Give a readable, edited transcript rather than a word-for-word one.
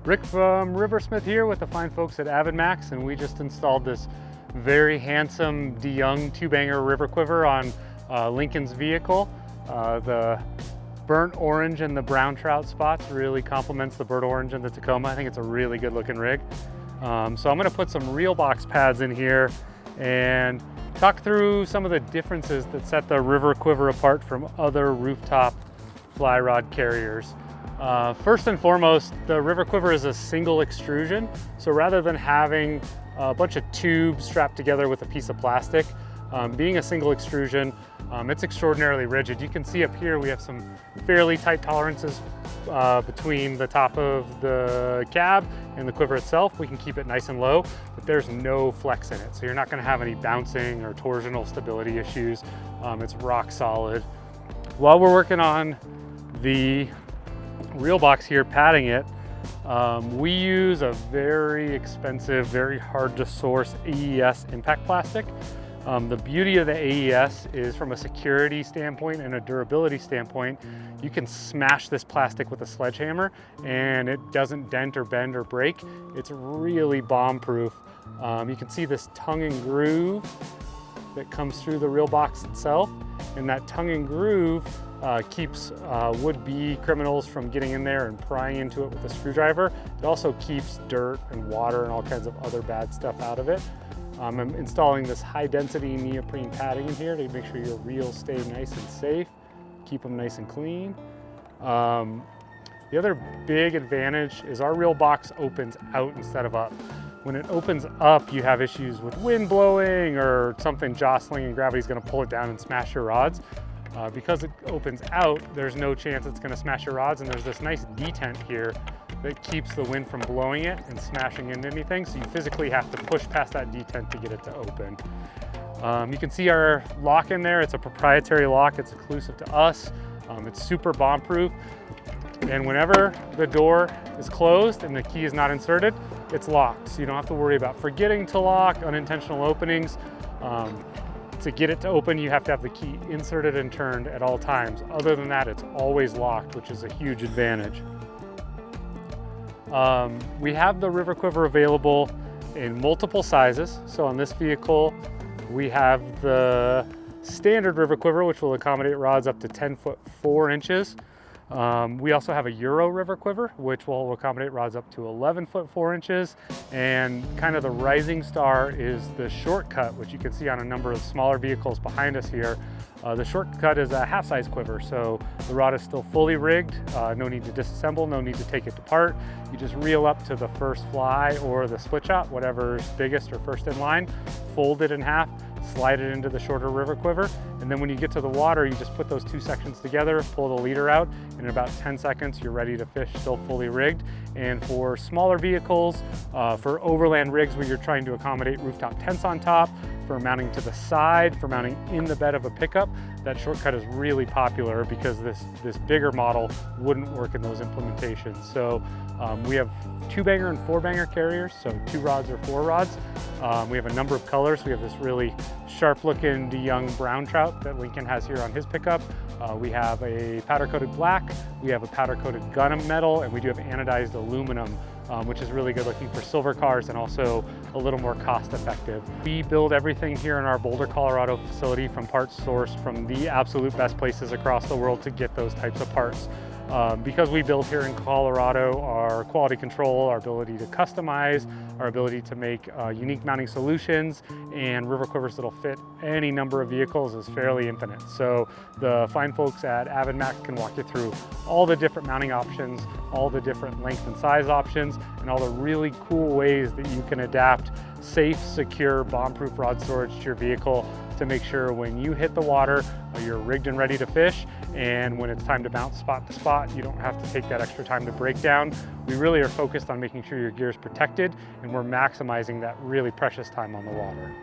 Rick from RiverSmith here with the fine folks at AvidMax, and we just installed this very handsome DeYoung 2-banger River Quiver on Lincoln's vehicle. The burnt orange and the brown trout spots really complements the burnt orange and the Tacoma. I think it's a really good looking rig. So I'm going to put some reel box pads in here and talk through some of the differences that set the River Quiver apart from other rooftop fly rod carriers. First and foremost, the River Quiver is a single extrusion. So rather than having a bunch of tubes strapped together with a piece of plastic, being a single extrusion, it's extraordinarily rigid. You can see up here we have some fairly tight tolerances between the top of the cab and the quiver itself. We can keep it nice and low, but there's no flex in it. So you're not gonna have any bouncing or torsional stability issues. It's rock solid. While we're working on the reel box here, padding it, we use a very expensive, very hard to source AES impact plastic. The beauty of the AES is from a security standpoint and a durability standpoint, you can smash this plastic with a sledgehammer and it doesn't dent or bend or break. It's really bomb proof. You can see this tongue and groove that comes through the reel box itself, and that tongue and groove keeps would-be criminals from getting in there and prying into it with a screwdriver. It also keeps dirt and water and all kinds of other bad stuff out of it. I'm installing this high-density neoprene padding in here to make sure your reels stay nice and safe, keep them nice and clean. The other big advantage is our reel box opens out instead of up. When it opens up, you have issues with wind blowing or something jostling and gravity's gonna pull it down and smash your rods. Because it opens out, there's no chance it's gonna smash your rods, and there's this nice detent here that keeps the wind from blowing it and smashing into anything, so you physically have to push past that detent to get it to open. You can see our lock in there. It's a proprietary lock. It's exclusive to us. It's super bomb-proof, and whenever the door is closed and the key is not inserted, it's locked, so you don't have to worry about forgetting to lock, unintentional openings. To get it to open, you have to have the key inserted and turned at all times. Other than that, it's always locked, which is a huge advantage. We have the River Quiver available in multiple sizes. So on this vehicle, we have the standard River Quiver, which will accommodate rods up to 10 foot 4 inches. We also have a Euro River Quiver, which will accommodate rods up to 11 foot 4 inches. And kind of the rising star is the Shortcut, which you can see on a number of smaller vehicles behind us here. The Shortcut is a half-size quiver, so the rod is still fully rigged. No need to disassemble, no need to take it apart. You just reel up to the first fly or the split shot, whatever's biggest or first in line, fold it in half, slide it into the shorter River Quiver, and then when you get to the water, you just put those two sections together, pull the leader out, and in about 10 seconds, you're ready to fish, still fully rigged. And for smaller vehicles, for overland rigs where you're trying to accommodate rooftop tents on top, for mounting to the side, for mounting in the bed of a pickup, that Shortcut is really popular because this bigger model wouldn't work in those implementations. So we have 2-banger and 4-banger carriers, so 2 rods or 4 rods. We have a number of colors. We have this really sharp-looking DeYoung brown trout that Lincoln has here on his pickup. We have a powder-coated black, we have a powder-coated gunmetal, and we do have anodized aluminum, which is really good looking for silver cars and also a little more cost-effective. We build everything here in our Boulder, Colorado facility from parts sourced from the absolute best places across the world to get those types of parts. Because we build here in Colorado, our quality control, our ability to customize, our ability to make unique mounting solutions and River Quivers that'll fit any number of vehicles is fairly infinite. So the fine folks at AvidMax can walk you through all the different mounting options, all the different length and size options, and all the really cool ways that you can adapt safe, secure, bomb-proof rod storage to your vehicle to make sure when you hit the water, you're rigged and ready to fish, and when it's time to bounce spot to spot, you don't have to take that extra time to break down. We really are focused on making sure your gear is protected, and we're maximizing that really precious time on the water.